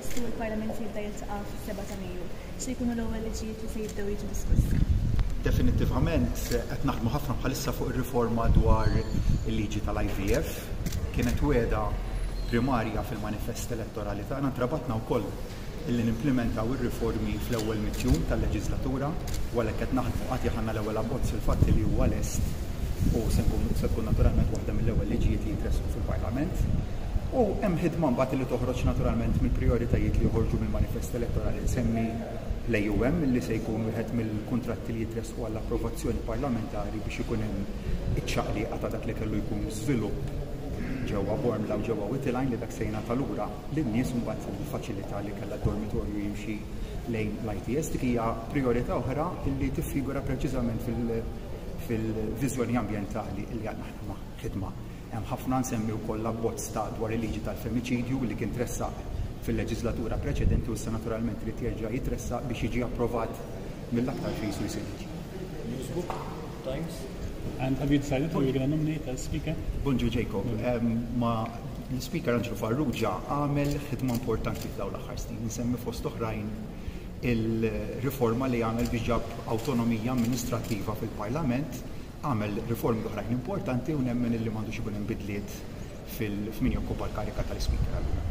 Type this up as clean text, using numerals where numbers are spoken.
Pretestu l-Parlament jibda jiltaqa' fis-7 ta' Mejju. Xi jkunu l-ewwel liġijiet li se jibdew jiġu diskussi? Definitivament qed naħdmu ħafna bħalissa fuq ir-riforma dwar il-liġi tal-IVF. Kienet wiegħda primarja fil-manifest elettorali tagħna, trabatna wkoll illi nimplementaw ir-riformi fl-ewwel mittjum tal-leġislatura, u għalhekk qed naħdmu qatt ħanna l-ewwel abbozz fil-fatt li huwa lest u se tkun naturalment waħda mill-ewwel liġijiet li jitresqu fil-Parlament. U hemm ħidma mbagħad li toħroġ naturalment mill-prijoritajiet li joħorġu mill-manifest elettorali semmi l-AUM li se jkun wieħed mill-kuntratti li jitresqu għall-approvazzjoni parlamentari biex ikun hemm iċ-ċaqliqa ta' dak li kellu jkun żvilupp ġewwa Bormla u ġewwa Whittleham li dak se jingħata lura lin-nies u mbagħad il-faċilità li kellha d-dormitorju jimxi lejn l-ITS dik hija prijorità oħra li tiffigura preċiżament fil-viżjoni ambjentali li għandna ħidma. Hemm ħafna nsemmi wkoll l-abbozz ta' dwar il-liġi tal-femiċidju li kien tressaq fil-leġislatura preċedenti u issa naturalment li jerġa' jitressaq biex jiġi approvat mill-aktar fis u jsir. Newsbook, Times. And have you decided who you're going to nominate as speaker? Bonġu Jacob, ma l-speaker Angelo Farrugia għamel ħidma importanti f'dawn l-aħħar snin. Nsemmi fost oħrajn il-riforma li għamel biex ġab awtonomija amministrattiva fil-Parlament, għamel riformi oħrajn importanti u nemmen li m'għandux ikun hemm bidliet fil-min jokkupa l-karika tal-speaker.